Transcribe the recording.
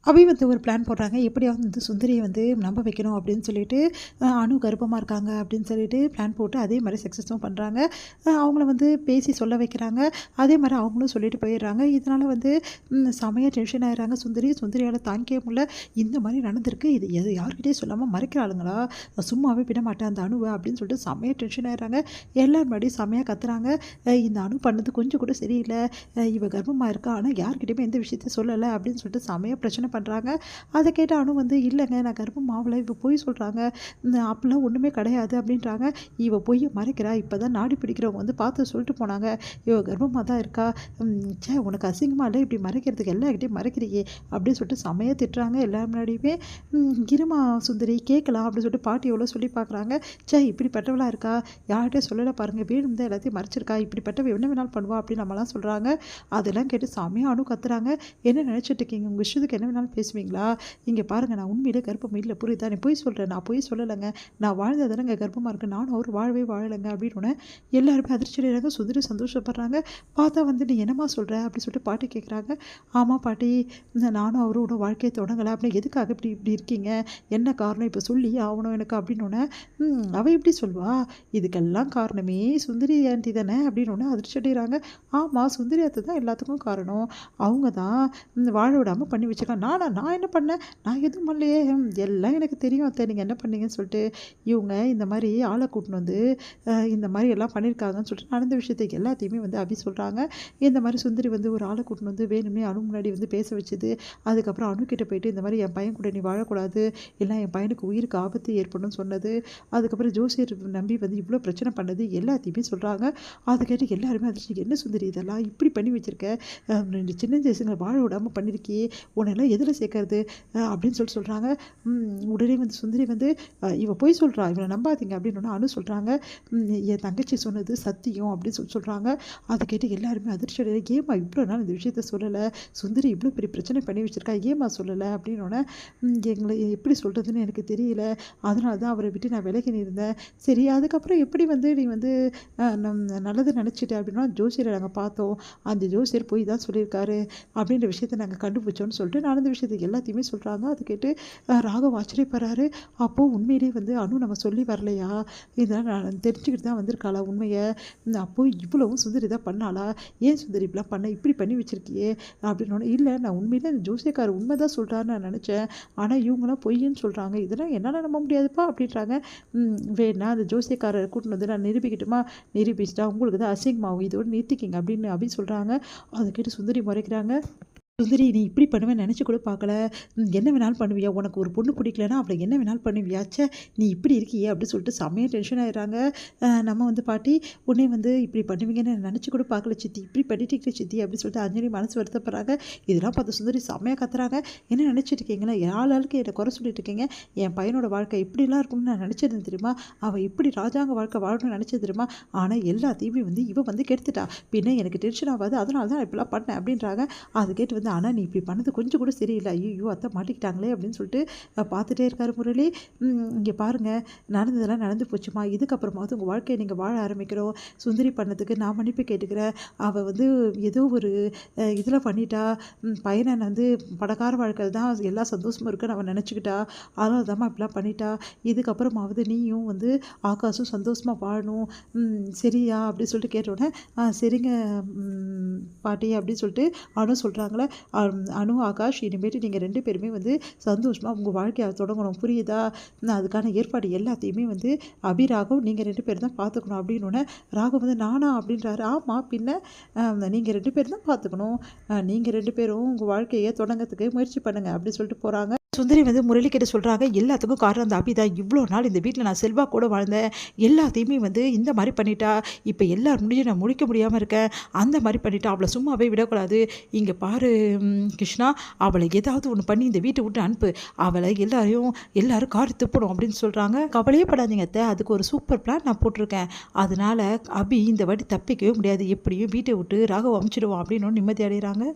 அபி வந்து ஒரு பிளான் போடுறாங்க. எப்படியாவது வந்து சுந்தரியை வந்து நம்ப வைக்கணும் அப்படின்னு சொல்லிட்டு, அனு கர்ப்பமா இருக்காங்க அப்படின்னு சொல்லிட்டு பிளான் போட்டு அதே மாரி சக்ஸஸும் பண்றாங்க. அவங்கள வந்து பேசி சொல்ல வைக்கிறாங்க. அதே மாரி அவங்களும் சொல்லிட்டு போயிடுறாங்க. இதனால வந்து செமையா டென்ஷன் ஆயிடுறாங்க சுந்தரி. சுந்தரியால தாங்கிக்கவே முடியல. இந்த மாரி நடந்திருக்கு. இது எது யார்கிட்டயும் சொல்லாம மறைக்கிறாளுங்களா? சும்மாவே விட மாட்டேன் அந்த அணுவ அப்படின்னு சொல்லிட்டு செமையா டென்ஷன் ஆயிடுறாங்க. எல்லார் முன்னாடியும் செமையா கத்துறாங்க. இந்த அணு பண்ணது கொஞ்சம் கூட சரியில்ல. இவ கர்ப்பமா இருக்கா. ஆனா யார்கிட்டயுமே எந்த விஷயத்தையும் சொல்லல அப்படின்னு சொல்லிட்டு செமையா பிரச்சனை பண்ணுறாங்க. அதை கேட்ட அனு வந்து இல்லைங்க நான் கர்ப்பம் ஆகலை, இவ பொய் சொல்கிறாங்க, அப்படிலாம் ஒன்றுமே கிடையாது அப்படின்றாங்க. இவ பொய்யை மறைக்கிறா, இப்போ தான் நாடி பிடிக்கிறவங்க வந்து பார்த்து சொல்லிட்டு போனாங்க இவ கர்ப்பமாக தான் இருக்கா. சே உனக்கு அசிங்கமாக இல்லை இப்படி மறைக்கிறதுக்கு எல்லார்கிட்டையும் மறைக்கிறியே அப்படின்னு சொல்லிட்டு செமையாக திட்டுறாங்க எல்லார் முன்னாடியுமே. இருமா சுந்தரி கேட்கலாம் அப்படின்னு சொல்லிட்டு பாட்டி எவ்வளோ சொல்லி பார்க்குறாங்க. சே இப்படிப்பட்டவளாக இருக்கா, யார்கிட்டையும் சொல்லலை பாருங்கள், வேணும் தான் எல்லாத்தையும் மறைச்சிருக்கா, இப்படிப்பட்டவ என்ன வேணாலும் பண்ணுவா அப்படின்னு நம்மலாம் சொல்கிறாங்க. அதெல்லாம் கேட்டு செமையாக அனு கத்துறாங்க. என்ன நினச்சிட்டு இருக்கீங்க, உங்கள் இஷ்டத்துக்கு என்ன வேணாலும் பேசுவீங்களா? இங்கே பாருங்கள் நான் உண்மையிலே கர்ப்பம் இல்லை, புரியுதா? நீ பொய் சொல்கிறேன், நான் பொய் சொல்லலைங்க, நான் வாழ்ந்தது தானேங்க கர்ப்பமாக இருக்குது, நானும் அவர் வாழவே வாழலைங்க அப்படின்னு எல்லாருமே அதிர்ச்சி அடைகிறாங்க. சுந்தரி சந்தோஷப்படுறாங்க. பார்த்தா வந்து நீ என்னம்மா சொல்கிற அப்படின்னு சொல்லிட்டு பாட்டி கேட்குறாங்க. ஆமாம் பாட்டி, நானும் அவரோட வாழ்க்கையை தொடங்கலை அப்படின்னு எதுக்காக இப்படி இப்படி இருக்கீங்க, என்ன காரணம் இப்போ சொல்லி ஆகணும் எனக்கு அப்படின்னோடனே அவள் எப்படி சொல்வா, இதுக்கெல்லாம் காரணமே சுந்தரி ஆண்டி தானே அப்படின்னு அதிர்ச்சி அடைகிறாங்க. ஆமாம் சுந்தரி அத்தை தான் எல்லாத்துக்கும் காரணம், அவங்க தான் வாழ விடாமல் பண்ணி வச்சுருக்காங்க. நான் என்ன பண்ணேன், நான் எதுவும் பண்ணலையே, எல்லாம் எனக்கு தெரியும் அத்தை நீங்கள் என்ன பண்ணீங்கன்னு சொல்லிட்டு. இவங்க இந்த மாதிரி ஆளை கூட்டின்னு வந்து இந்த மாதிரி எல்லாம் பண்ணியிருக்காங்கன்னு சொல்லிட்டு நடந்த விஷயத்துக்கு எல்லாத்தையுமே வந்து அபி சொல்கிறாங்க. இந்த மாதிரி சுந்தரி வந்து ஒரு ஆளை கூட்டின்னு வந்து வேணும்னே அனு முன்னாடி வந்து பேச வச்சுது. அதுக்கப்புறம் அணுக்கிட்ட போயிட்டு இந்த மாதிரி என் பையன் கூட நீ வாழக்கூடாது, இல்லை என் பையனுக்கு உயிருக்கு ஆபத்து ஏற்படும்னு சொன்னது. அதுக்கப்புறம் ஜோசியர் நம்பி வந்து இவ்வளோ பிரச்சனை பண்ணது எல்லாத்தையுமே சொல்கிறாங்க. அதை கேட்டு எல்லாருமே அதிர்ச்சி, என்ன சுந்தரி இதெல்லாம் இப்படி பண்ணி வச்சுருக்க, சின்ன தேசங்களை வாழ விடாமல் பண்ணியிருக்கியே, உன்னெல்லாம் எதில் சேர்க்கறது அப்படின்னு சொல்கிறாங்க. உடனே வந்து சுந்தரி வந்து இவ போய் சொல்கிறா, இவனை நம்பாதீங்க அப்படின்னு அனு சொல்கிறாங்க. என் தங்கச்சி சொன்னது சத்தியம் அப்படின்னு சொல்கிறாங்க. அதை கேட்டு எல்லாருமே அதிர்ச்சி அடையில, ஏமா இவ்வளோ நாள் இந்த விஷயத்த சொல்லலை, சுந்தரி இவ்வளோ பெரிய பிரச்சனை பண்ணி வச்சுருக்கா, ஏமா சொல்லலை அப்படின்னோடனே எங்களை எப்படி சொல்கிறதுன்னு எனக்கு தெரியல, அதனால தான் அவரை விட்டு நான் விலகி இருந்தேன். சரி அதுக்கப்புறம் எப்படி வந்து நீ வந்து நல்லது நினச்சிட்ட அப்படின்னா, ஜோசியரை நாங்கள் பார்த்தோம், அந்த ஜோசியர் போய் தான் சொல்லியிருக்காரு அப்படின்ற விஷயத்தை நாங்கள் கண்டுபிடிச்சோன்னு சொல்லிட்டு நடந்த விஷயத்துக்கு எல்லாத்தையுமே சொல்கிறாங்க. அது கேட்டு ராகவ் ஆச்சரியப்படுறாரு. அப்போது உண்மையிலே வந்து அனு நம்ம சொல்லி வரலையா, இதெல்லாம் நான் தெரிஞ்சுக்கிட்டு தான் வந்திருக்காளா உண்மையை, அப்போது இவ்வளவும் சுந்தரி தான் பண்ணாளா, ஏன் சுந்தரி இப்படிலாம் பண்ண இப்படி பண்ணி வச்சுருக்கியே அப்படின்னு. இல்லை நான் உண்மையிலே அந்த ஜோசியக்காரர் உண்மை தான் சொல்கிறான்னு நான் நினச்சேன், ஆனால் இவங்களாம் பொய்ன்னு சொல்கிறாங்க, இதெல்லாம் என்னால் நம்ப முடியாதுப்பா அப்படின்றாங்க. வேணா அந்த ஜோசியக்காரரை கூட்டின்னு வந்து நான் நிரூபிக்கட்டுமா, நிரூபிச்சிட்டா உங்களுக்கு தான் அசிங்கமாகும், இதோடு நிறுத்திக்கிங்க அப்படின்னு அப்படின்னு சொல்கிறாங்க. அதை கேட்டு சுந்தரி முறைக்கிறாங்க. சுந்தரி நீ இப்படி பண்ணுவேன் நினச்சி கூட பார்க்கல, என்ன வேணாலும் பண்ணுவியா, உனக்கு ஒரு பொண்ணு பிடிக்கலன்னா அவளை என்ன வேணாலும் பண்ணுவியாச்சே, நீ இப்படி இருக்கியே அப்படின்னு சொல்லிட்டு செம்மையாக டென்ஷன் ஆகிடுறாங்க. நம்ம வந்து பாட்டி உடனே வந்து இப்படி பண்ணுவீங்கன்னு நினச்சி கூட பார்க்கல சித்தி, இப்படி பண்ணிட்டு சித்தி அப்படின்னு சொல்லிட்டு அஞ்சலி மனசு வருத்தப்படுறாங்க. இதெல்லாம் பார்த்து சுந்தரி செம்மையாக கத்துறாங்க. என்ன நினச்சிட்டு இருக்கீங்களா, ஆளுக்கு என்னை குறை சொல்லிட்டு இருக்கீங்க, என் பையனோட வாழ்க்கை இப்படிலாம் இருக்கும்னு நான் நினச்சது தெரியுமா, அவள் இப்படி ராஜாங்க வாழ்க்கை வாழணும்னு நினச்சது தெரியுமா, ஆனால் எல்லாத்தையுமே வந்து இவன் வந்து கெடுத்துட்டா, பின்ன எனக்கு டென்ஷன் ஆகாது அதனால தான் இப்படிலாம் பண்ணேன் அப்படின்றாங்க. அது கேட்டு வந்து ஆனால் நீ இப்படி பண்ணது கொஞ்சம் கூட சரியில்லை, ஐயோ அத்தை மாட்டிக்கிட்டாங்களே அப்படின்னு சொல்லிட்டு பார்த்துட்டே இருக்காரு முரளி. இங்கே பாருங்கள் நடந்ததெல்லாம் நடந்து போச்சுமா, இதுக்கப்புறமாவது உங்கள் வாழ்க்கையை நீங்கள் வாழ ஆரம்பிக்கிறோம், சுந்தரி பண்ணதுக்கு நான் மன்னிப்பு கேட்டுக்கிறேன், அவள் வந்து ஏதோ ஒரு இதில் பண்ணிட்டா, பையனை வந்து பணக்கார வாழ்க்கையில் தான் எல்லா சந்தோஷமும் இருக்குன்னு அவன் நினச்சிக்கிட்டா, அதனால தான் இப்படிலாம் பண்ணிட்டா, இதுக்கப்புறமாவது நீயும் வந்து ஆகாஷும் சந்தோஷமாக வாழணும், சரியா அப்படின்னு சொல்லிட்டு கேட்டோடனே சரிங்க பாட்டி அப்படின்னு சொல்லிட்டு அனு சொல்கிறாங்களே. அனு ஆகாஷ் இனிமேட்டு நீங்கள் 2 பேருமே வந்து சந்தோஷமாக உங்கள் வாழ்க்கையை தொடங்கணும் புரியுதா, அதுக்கான ஏற்பாடு எல்லாத்தையுமே வந்து ராகவ் நீங்கள் 2 பேர் தான் பார்த்துக்கணும் அப்படின்னோடனே ராகவ் வந்து நானா அப்படின்றாரு. ஆமாம் பின்ன நீங்கள் 2 பேர் தான் பார்த்துக்கணும், நீங்கள் 2 பேரும் உங்கள் வாழ்க்கையை தொடங்கிறதுக்கு முயற்சி பண்ணுங்கள் அப்படின்னு சொல்லிட்டு போகிறாங்க. சுந்தரி வந்து முரளிக்கிட்ட சொல்கிறாங்க, எல்லாத்துக்கும் காரணம் அந்த அபி தான், இவ்வளோ நாள் இந்த வீட்டில் நான் செல்வா கூட வாழ்ந்தேன், எல்லாத்தையுமே வந்து இந்த மாதிரி பண்ணிட்டா, இப்போ எல்லாரும் முடிஞ்சு நான் முடிக்க முடியாமல் இருக்கேன், அந்த மாதிரி பண்ணிட்டா, அவளை சும்மாவே விடக்கூடாது, இங்கே பாரு கிருஷ்ணா, அவளை ஏதாவது ஒன்று பண்ணி இந்த வீட்டை விட்டு அனுப்பு, அவளை எல்லாரும் காரி துப்பணும் அப்படின்னு சொல்கிறாங்க. கவலையே படாதீங்க அத்தை, அதுக்கு ஒரு சூப்பர் பிளான் நான் போட்டிருக்கேன், அதனால் அபி இந்த வாட்டி தப்பிக்கவே முடியாது, எப்படியும் வீட்டை விட்டு ராகவ் அமுச்சிடுவான் அப்படின்னு நிம்மதி அடைகிறாங்க.